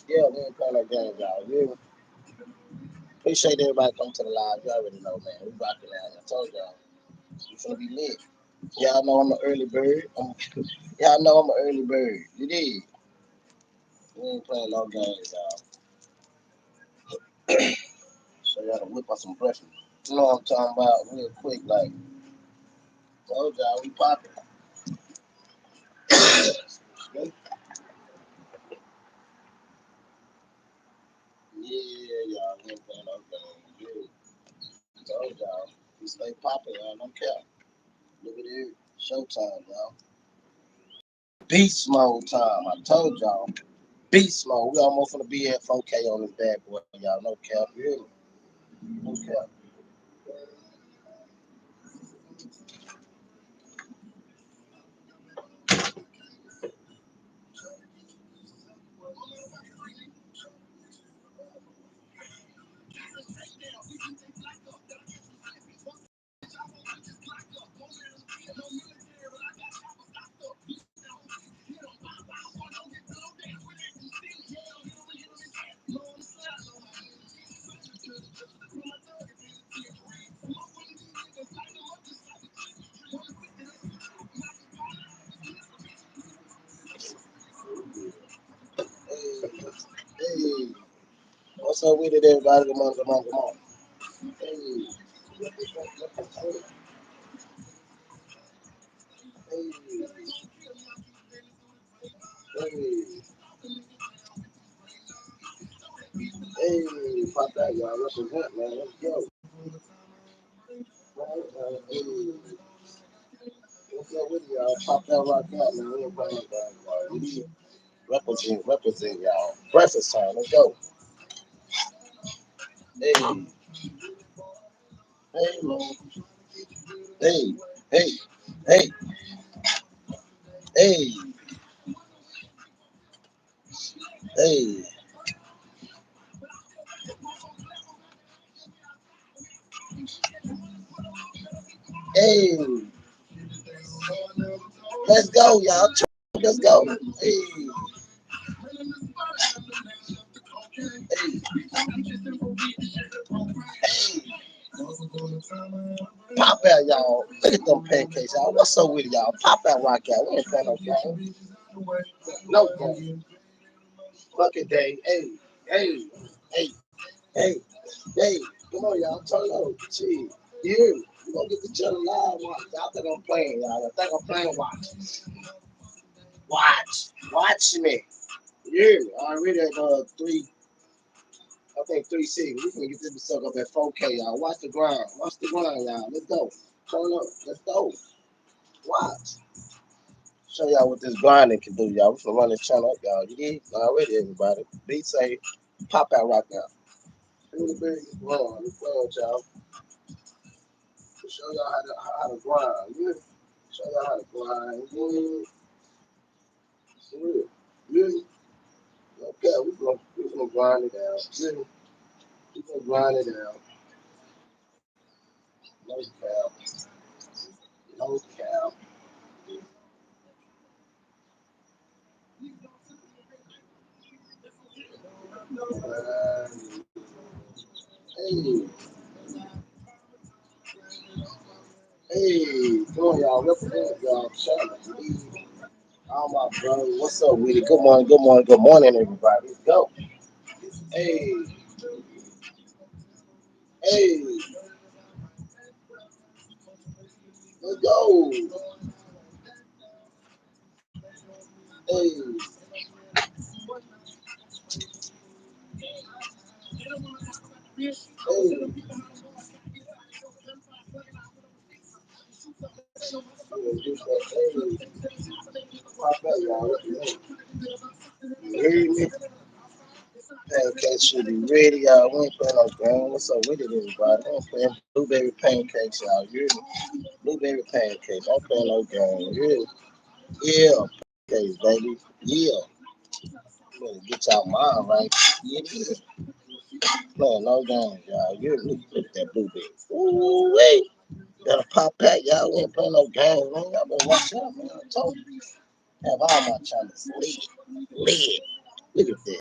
Yeah, we ain't playing no games, y'all. You appreciate everybody coming to the live. You already know, man. We rocking out. I told y'all. We finna be lit. Y'all know I'm an early bird. Y'all know I'm an early bird. You did. We ain't playing no games, y'all. So y'all to whip us some breakfast. You know what I'm talking about? Real quick, like told y'all we popping. Yeah, y'all we ain't playing no games. Yeah. Told y'all. We stay popping, y'all. Don't care. Look at it. Showtime, y'all. Beast mode time. I told y'all. Beast mode. We almost gonna be at 4K on this bad boy, y'all. No cap. You hear me? No cap. Hey, hey. What's up with it, everybody? Come on, come on, come on. Hey, hey, hey, hey. Pop that, y'all. Represent, man. Let's go. Hey, what's up with y'all? Pop that rock out, man. We ain't playing that, y'all. We need represent, y'all. Breakfast time. Let's go. Hey, hey, man. Hey, hey, hey, hey, hey, hey. Let's go, y'all. Let's go. Hey, hey, hey. Pop out, y'all. Look at them pancakes, y'all. What's up with y'all? Pop out, rock out. We ain't playing no game. No game. Fucking day. Hey, hey, hey, hey, hey. Come on, y'all. Turn up. Gee. You. We gonna get the channel live. Watch. Y'all think I'm playing, y'all. I think I'm playing. Watch. Watch. Watch me. Yeah. Already at three. I think 360. We can get this sucker up at 4K, y'all. Watch the grind. Watch the grind, y'all. Let's go. Turn up. Let's go. Watch. Show y'all what this grinding can do, y'all. We can run this channel up, y'all. You get already, everybody. Be safe. Pop out right now. Do the big run. Let's go, y'all. Show y'all how to grind. Yeah. Show y'all how to grind. Yeah. Yeah. Okay, we gonna grind it out. Yeah. We gonna grind it out. No cap. No cap. Hey, hey, come on, y'all. Represent y'all. Channel. Oh my brother, what's up with it? Good morning, good morning, good morning, everybody. Let's go. Hey, hey, let's go. Hey, hey. Hey, pop that, y'all. You hear me? Pancakes should be ready, y'all. We ain't playing no game. What's up with it, everybody? We ain't playing blueberry pancakes, y'all. You hear me? Blueberry pancakes. I'm playing no game. You hear me? Yeah, pancakes, baby. Yeah. Better get y'all mind right. Yeah. Playing no games, y'all. You hear me? Look at that blueberry. Ooh, wait. Gotta pop that, y'all. We ain't playing no games, man. Y'all better watch out, man. I told you. Have all my channels lit. Lit. Look at that.